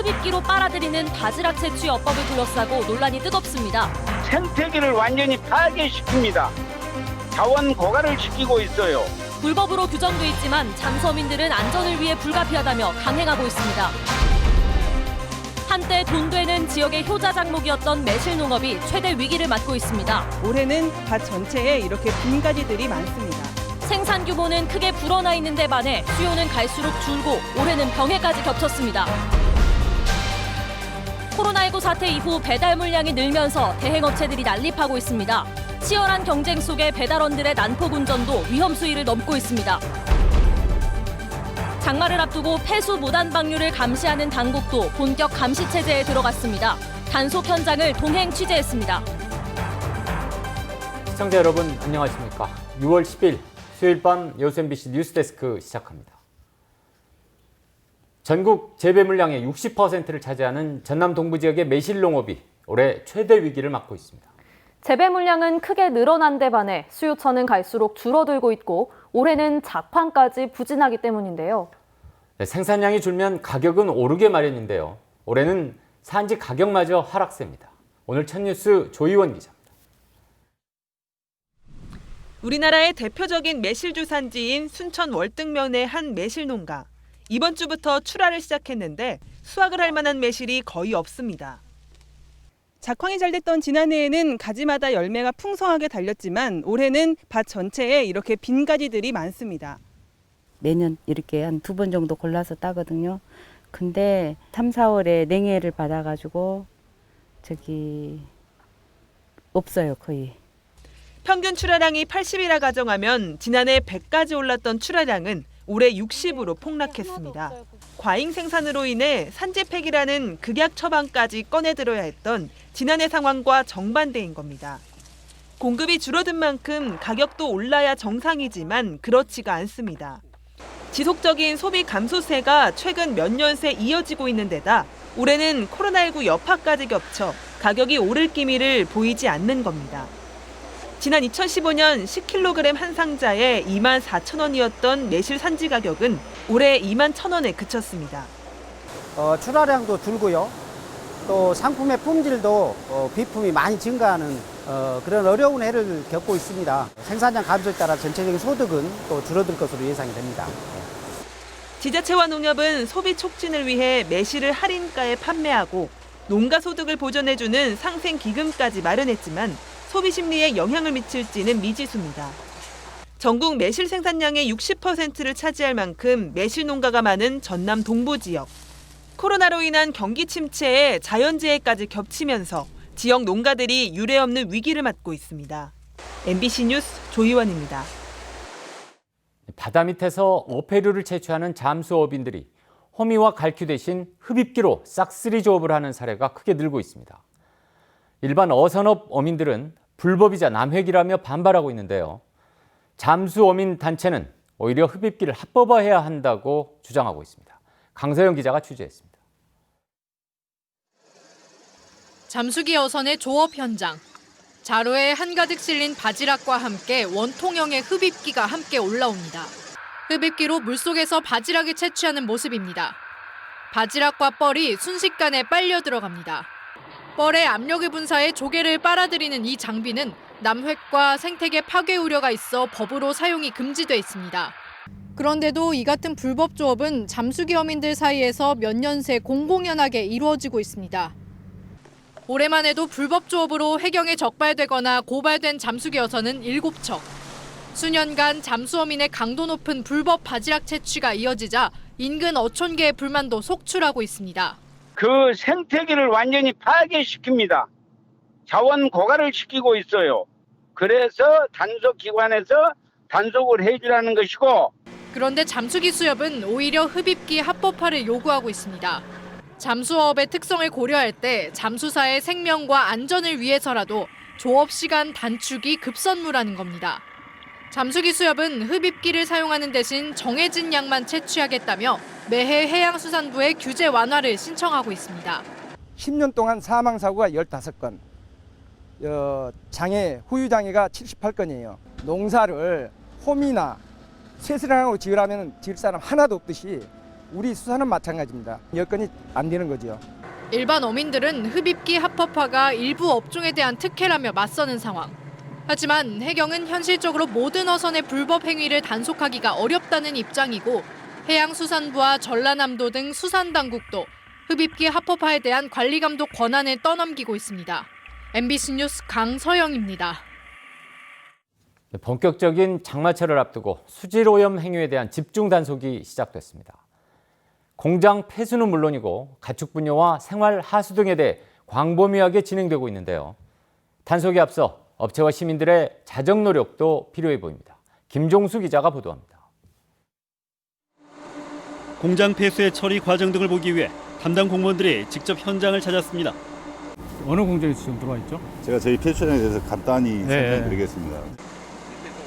흡입기로 빨아들이는 바지락 채취 어법을 둘러싸고 논란이 뜨겁습니다. 생태계를 완전히 파괴시킵니다. 자원 고갈을 시키고 있어요. 불법으로 규정돼 있지만 잠수어민들은 안전을 위해 불가피하다며 강행하고 있습니다. 한때 돈 되는 지역의 효자 작목이었던 매실농업이 최대 위기를 맞고 있습니다. 올해는 밭 전체에 이렇게 빈 가지들이 많습니다. 생산 규모는 크게 불어나 있는 데 반해 수요는 갈수록 줄고 올해는 병해까지 겹쳤습니다. 코로나19 사태 이후 배달 물량이 늘면서 대행업체들이 난립하고 있습니다. 치열한 경쟁 속에 배달원들의 난폭 운전도 위험 수위를 넘고 있습니다. 장마를 앞두고 폐수 무단 방류를 감시하는 당국도 본격 감시 체제에 들어갔습니다. 단속 현장을 동행 취재했습니다. 시청자 여러분 안녕하십니까? 6월 10일 수요일 밤 여수 MBC 뉴스데스크 시작합니다. 전국 재배 물량의 60%를 차지하는 전남 동부 지역의 매실농업이 올해 최대 위기를 맞고 있습니다. 재배 물량은 크게 늘어난 데 반해 수요처는 갈수록 줄어들고 있고 올해는 작황까지 부진하기 때문인데요. 네, 생산량이 줄면 가격은 오르게 마련인데요. 올해는 산지 가격마저 하락세입니다. 오늘 첫 뉴스 조희원 기자입니다. 우리나라의 대표적인 매실주 산지인 순천 월등면의 한 매실농가. 이번 주부터 출하를 시작했는데 수확을 할 만한 매실이 거의 없습니다. 작황이 잘 됐던 지난해에는 가지마다 열매가 풍성하게 달렸지만 올해는 밭 전체에 이렇게 빈 가지들이 많습니다. 매년 이렇게 한 2번 정도 골라서 따거든요. 근데 3, 4월에 냉해를 받아가지고 없어요 거의. 평균 출하량이 80이라 가정하면 지난해 100까지 올랐던 출하량은 올해 60으로 폭락했습니다. 과잉 생산으로 인해 산지 폐기라는 극약 처방까지 꺼내들어야 했던 지난해 상황과 정반대인 겁니다. 공급이 줄어든 만큼 가격도 올라야 정상이지만 그렇지가 않습니다. 지속적인 소비 감소세가 최근 몇 년 새 이어지고 있는 데다 올해는 코로나19 여파까지 겹쳐 가격이 오를 기미를 보이지 않는 겁니다. 지난 2015년 10kg 한 상자에 24,000원이었던 매실 산지 가격은 올해 21,000원에 그쳤습니다. 출하량도 줄고요. 또 상품의 품질도 비품이 많이 증가하는 그런 어려운 해를 겪고 있습니다. 생산량 감소에 따라 전체적인 소득은 또 줄어들 것으로 예상이 됩니다. 지자체와 농협은 소비 촉진을 위해 매실을 할인가에 판매하고 농가 소득을 보전해주는 상생기금까지 마련했지만 소비 심리에 영향을 미칠지는 미지수입니다. 전국 매실 생산량의 60%를 차지할 만큼 매실 농가가 많은 전남 동부 지역. 코로나로 인한 경기 침체에 자연재해까지 겹치면서 지역 농가들이 유례없는 위기를 맞고 있습니다. MBC 뉴스 조희원입니다. 바다 밑에서 어패류를 채취하는 잠수어민들이 호미와 갈퀴 대신 흡입기로 싹쓸이 조업을 하는 사례가 크게 늘고 있습니다. 일반 어선업 어민들은 불법이자 남획이라며 반발하고 있는데요. 잠수어민 단체는 오히려 흡입기를 합법화해야 한다고 주장하고 있습니다. 강서영 기자가 취재했습니다. 잠수기 어선의 조업 현장. 자루에 한가득 실린 바지락과 함께 원통형의 흡입기가 함께 올라옵니다. 흡입기로 물속에서 바지락을 채취하는 모습입니다. 바지락과 뻘이 순식간에 빨려 들어갑니다. 뻘에 압력을 분사해 조개를 빨아들이는 이 장비는 남획과 생태계 파괴 우려가 있어 법으로 사용이 금지돼 있습니다. 그런데도 이 같은 불법 조업은 잠수기 어민들 사이에서 몇 년 새 공공연하게 이루어지고 있습니다. 올해만 해도 불법 조업으로 해경에 적발되거나 고발된 잠수기 어선은 7척. 수년간 잠수어민의 강도 높은 불법 바지락 채취가 이어지자 인근 어촌계의 불만도 속출하고 있습니다. 그 생태계를 완전히 파괴시킵니다. 자원 고갈을 시키고 있어요. 그래서 단속기관에서 단속을 해주라는 것이고. 그런데 잠수기 수협은 오히려 흡입기 합법화를 요구하고 있습니다. 잠수어업의 특성을 고려할 때 잠수사의 생명과 안전을 위해서라도 조업 시간 단축이 급선무라는 겁니다. 잠수기 수협은 흡입기를 사용하는 대신 정해진 양만 채취하겠다며 매해 해양수산부에 규제 완화를 신청하고 있습니다. 10년 동안 사망사고가 15건, 후유장애가 78건이에요. 농사를 홈이나 쇠스랑하고 지으라면 지을 사람 하나도 없듯이 우리 수산은 마찬가지입니다. 여건이 안 되는 거죠. 일반 어민들은 흡입기 합법화가 일부 업종에 대한 특혜라며 맞서는 상황. 하지만 해경은 현실적으로 모든 어선의 불법 행위를 단속하기가 어렵다는 입장이고 해양수산부와 전라남도 등 수산당국도 흡입기 합법화에 대한 관리 감독 권한을 떠넘기고 있습니다. MBC 뉴스 강서영입니다. 본격적인 장마철을 앞두고 수질오염 행위에 대한 집중 단속이 시작됐습니다. 공장 폐수는 물론이고 가축 분뇨와 생활 하수 등에 대해 광범위하게 진행되고 있는데요. 단속에 앞서 업체와 시민들의 자정 노력도 필요해 보입니다. 김종수 기자가 보도합니다. 공장 폐수의 처리 과정 등을 보기 위해 담당 공무원들이 직접 현장을 찾았습니다. 어느 공장에 지금 들어와 있죠? 제가 저희 폐수장에 대해서 간단히 설명드리겠습니다.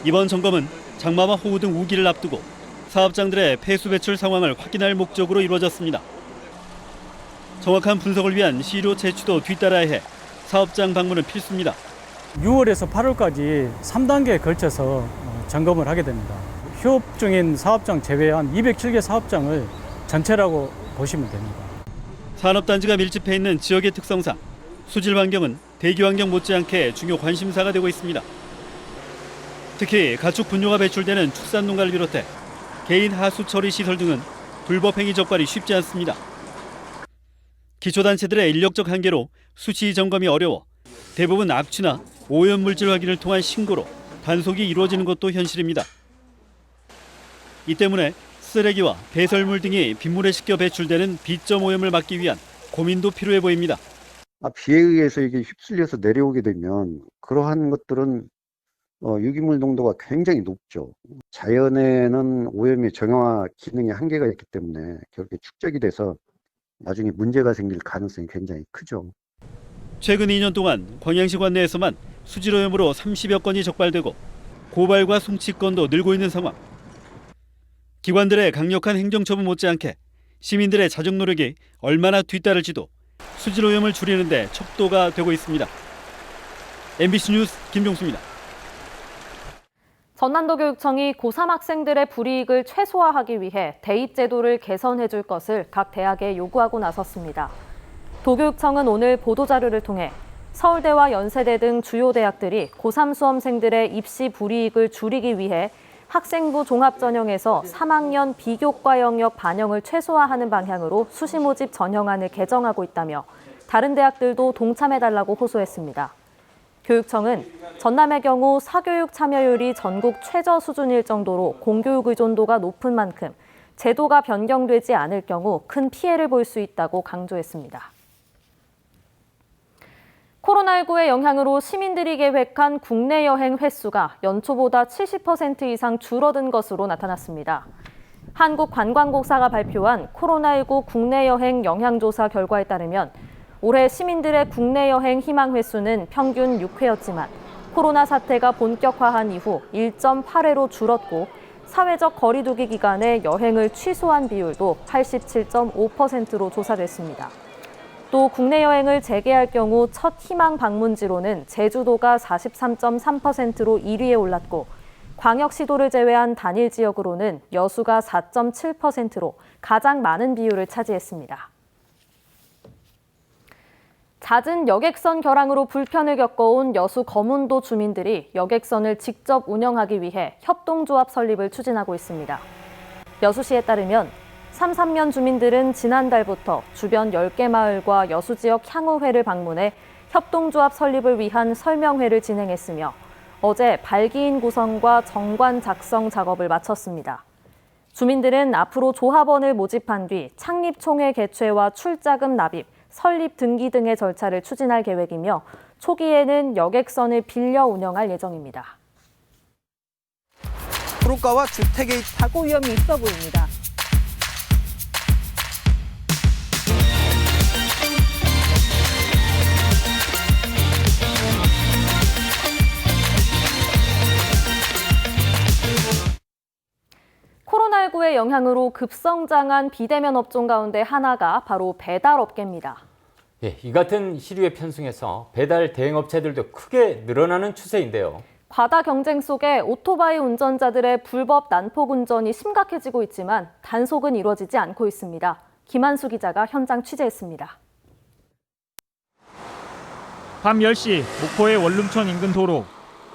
이번 점검은 장마와 호우 등 우기를 앞두고 사업장들의 폐수 배출 상황을 확인할 목적으로 이루어졌습니다. 정확한 분석을 위한 시료 채취도 뒤따라야 해 사업장 방문은 필수입니다. 6월에서 8월까지 3단계에 걸쳐서 점검을 하게 됩니다. 휴업 중인 사업장 제외한 207개 사업장을 전체라고 보시면 됩니다. 산업단지가 밀집해 있는 지역의 특성상 수질 환경은 대기 환경 못지않게 중요 관심사가 되고 있습니다. 특히 가축 분뇨가 배출되는 축산 농가를 비롯해 개인 하수 처리 시설 등은 불법 행위 적발이 쉽지 않습니다. 기초단체들의 인력적 한계로 수치 점검이 어려워 대부분 악취나 오염 물질 확인을 통한 신고로 단속이 이루어지는 것도 현실입니다. 이 때문에 쓰레기와 배설물 등이 빗물에 씻겨 배출되는 비점 오염을 막기 위한 고민도 필요해 보입니다. 비에 의해서 이게 휩쓸려서 내려오게 되면 그러한 것들은 유기물 농도가 굉장히 높죠. 자연에는 오염의 정화 기능의 한계가 있기 때문에 결국에 축적이 돼서 나중에 문제가 생길 가능성이 굉장히 크죠. 최근 2년 동안 광양시 관내에서만 수질오염으로 30여 건이 적발되고 고발과 송치 건도 늘고 있는 상황. 기관들의 강력한 행정처분 못지않게 시민들의 자정 노력이 얼마나 뒤따를지도 수질오염을 줄이는 데 척도가 되고 있습니다. MBC 뉴스 김종수입니다. 전남도교육청이 고3 학생들의 불이익을 최소화하기 위해 대입 제도를 개선해 줄 것을 각 대학에 요구하고 나섰습니다. 도교육청은 오늘 보도자료를 통해 서울대와 연세대 등 주요 대학들이 고3 수험생들의 입시 불이익을 줄이기 위해 학생부 종합전형에서 3학년 비교과 영역 반영을 최소화하는 방향으로 수시 모집 전형안을 개정하고 있다며 다른 대학들도 동참해달라고 호소했습니다. 교육청은 전남의 경우 사교육 참여율이 전국 최저 수준일 정도로 공교육 의존도가 높은 만큼 제도가 변경되지 않을 경우 큰 피해를 볼 수 있다고 강조했습니다. 코로나19의 영향으로 시민들이 계획한 국내 여행 횟수가 연초보다 70% 이상 줄어든 것으로 나타났습니다. 한국관광공사가 발표한 코로나19 국내 여행 영향조사 결과에 따르면 올해 시민들의 국내 여행 희망 횟수는 평균 6회였지만 코로나 사태가 본격화한 이후 1.8회로 줄었고 사회적 거리두기 기간에 여행을 취소한 비율도 87.5%로 조사됐습니다. 또 국내 여행을 재개할 경우 첫 희망 방문지로는 제주도가 43.3%로 1위에 올랐고 광역시도를 제외한 단일 지역으로는 여수가 4.7%로 가장 많은 비율을 차지했습니다. 잦은 여객선 결항으로 불편을 겪어온 여수 거문도 주민들이 여객선을 직접 운영하기 위해 협동조합 설립을 추진하고 있습니다. 여수시에 따르면 3-3면 주민들은 지난달부터 주변 10개 마을과 여수 지역 향후회를 방문해 협동조합 설립을 위한 설명회를 진행했으며 어제 발기인 구성과 정관 작성 작업을 마쳤습니다. 주민들은 앞으로 조합원을 모집한 뒤 창립총회 개최와 출자금 납입, 설립 등기 등의 절차를 추진할 계획이며 초기에는 여객선을 빌려 운영할 예정입니다. 도로가와 주택의 사고 위험이 있어 보입니다. 코로나19의 영향으로 급성장한 비대면 업종 가운데 하나가 바로 배달업계입니다. 이 같은 시류에 편승해서 배달 대행업체들도 크게 늘어나는 추세인데요. 과다 경쟁 속에 오토바이 운전자들의 불법 난폭 운전이 심각해지고 있지만 단속은 이루어지지 않고 있습니다. 김한수 기자가 현장 취재했습니다. 밤 10시 목포의 원룸촌 인근 도로.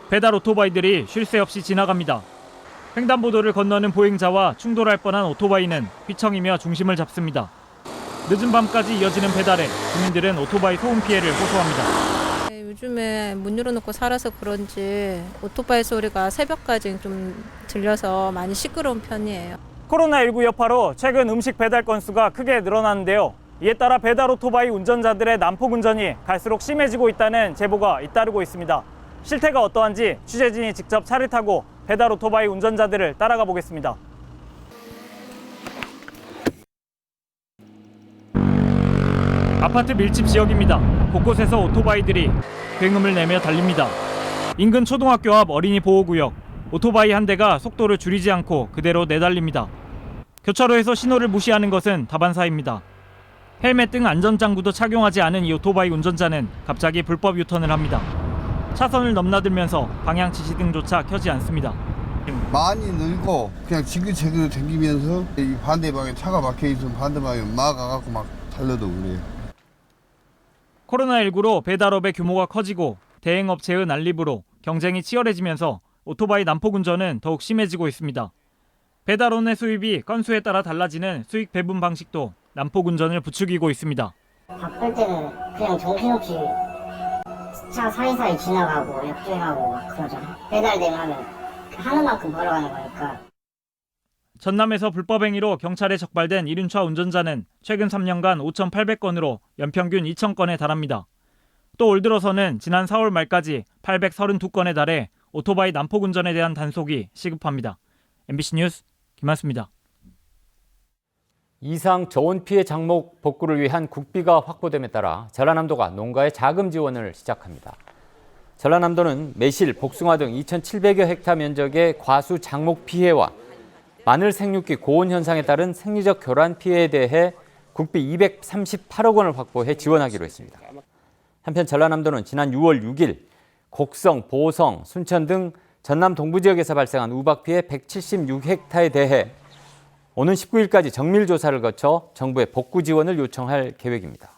배달 오토바이들이 쉴 새 없이 지나갑니다. 횡단보도를 건너는 보행자와 충돌할 뻔한 오토바이는 휘청이며 중심을 잡습니다. 늦은 밤까지 이어지는 배달에 주민들은 오토바이 소음 피해를 호소합니다. 요즘에 문 열어놓고 살아서 그런지 오토바이 소리가 새벽까지 좀 들려서 많이 시끄러운 편이에요. 코로나19 여파로 최근 음식 배달 건수가 크게 늘어났는데요. 이에 따라 배달 오토바이 운전자들의 난폭 운전이 갈수록 심해지고 있다는 제보가 잇따르고 있습니다. 실태가 어떠한지 취재진이 직접 차를 타고 배달 오토바이 운전자들을 따라가 보겠습니다. 아파트 밀집 지역입니다. 곳곳에서 오토바이들이 굉음을 내며 달립니다. 인근 초등학교 앞 어린이 보호구역. 오토바이 한 대가 속도를 줄이지 않고 그대로 내달립니다. 교차로에서 신호를 무시하는 것은 다반사입니다. 헬멧 등 안전장구도 착용하지 않은 이 오토바이 운전자는 갑자기 불법 유턴을 합니다. 차선을 넘나들면서 방향 지시등조차 켜지 않습니다. 많이 늘고 그냥 지그재그 다니면서 이 반대방에 차가 막혀 있으면 반대방에 막아갖고 막 달려도 그래요. 코로나19로 배달업의 규모가 커지고 대행업체의 난립으로 경쟁이 치열해지면서 오토바이 난폭 운전은 더욱 심해지고 있습니다. 배달원의 수입이 건수에 따라 달라지는 수익 배분 방식도 난폭 운전을 부추기고 있습니다. 바쁠 때는 그냥 정신없이 차 사이사이 지나가고 역주행하고 막 그러죠. 배달되면 하는 만큼 벌어가는 거니까. 전남에서 불법 행위로 경찰에 적발된 이륜차 운전자는 최근 3년간 5,800건으로 연평균 2,000건에 달합니다. 또 올 들어서는 지난 4월 말까지 832건에 달해 오토바이 난폭 운전에 대한 단속이 시급합니다. MBC 뉴스 김한수입니다. 이상 저온 피해 장목 복구를 위한 국비가 확보됨에 따라 전라남도가 농가에 자금 지원을 시작합니다. 전라남도는 매실, 복숭아 등 2,700여 헥타 면적의 과수 장목 피해와 마늘 생육기 고온 현상에 따른 생리적 교란 피해에 대해 국비 238억 원을 확보해 지원하기로 했습니다. 한편 전라남도는 지난 6월 6일 곡성, 보성, 순천 등 전남 동부 지역에서 발생한 우박 피해 176헥타에 대해 오는 19일까지 정밀 조사를 거쳐 정부에 복구 지원을 요청할 계획입니다.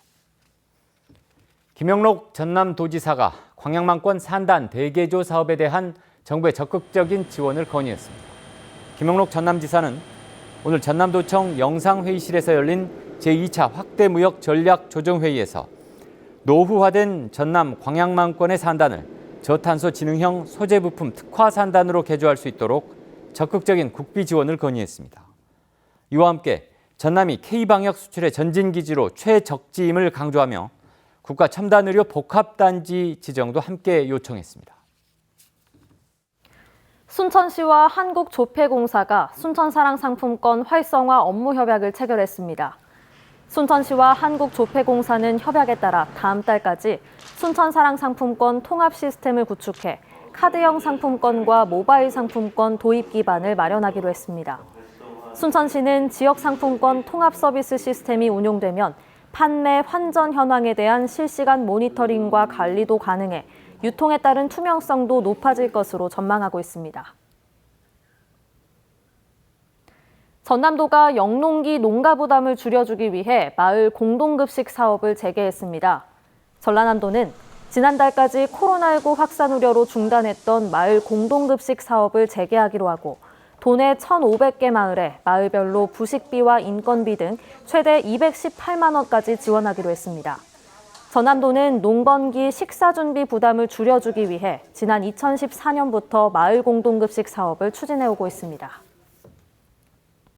김영록 전남도지사가 광양만권 산단 대개조 사업에 대한 정부의 적극적인 지원을 건의했습니다. 김영록 전남지사는 오늘 전남도청 영상회의실에서 열린 제2차 확대무역 전략조정회의에서 노후화된 전남 광양만권의 산단을 저탄소 지능형 소재 부품 특화 산단으로 개조할 수 있도록 적극적인 국비 지원을 건의했습니다. 이와 함께 전남이 K방역 수출의 전진기지로 최적지임을 강조하며 국가 첨단의료 복합단지 지정도 함께 요청했습니다. 순천시와 한국조폐공사가 순천사랑상품권 활성화 업무 협약을 체결했습니다. 순천시와 한국조폐공사는 협약에 따라 다음 달까지 순천사랑상품권 통합 시스템을 구축해 카드형 상품권과 모바일 상품권 도입 기반을 마련하기로 했습니다. 순천시는 지역상품권 통합 서비스 시스템이 운용되면 판매 환전 현황에 대한 실시간 모니터링과 관리도 가능해 유통에 따른 투명성도 높아질 것으로 전망하고 있습니다. 전남도가 영농기 농가 부담을 줄여주기 위해 마을 공동급식 사업을 재개했습니다. 전라남도는 지난달까지 코로나19 확산 우려로 중단했던 마을 공동급식 사업을 재개하기로 하고 도내 1,500개 마을에 마을별로 부식비와 인건비 등 최대 218만 원까지 지원하기로 했습니다. 전남도는 농번기 식사준비 부담을 줄여주기 위해 지난 2014년부터 마을 공동급식 사업을 추진해오고 있습니다.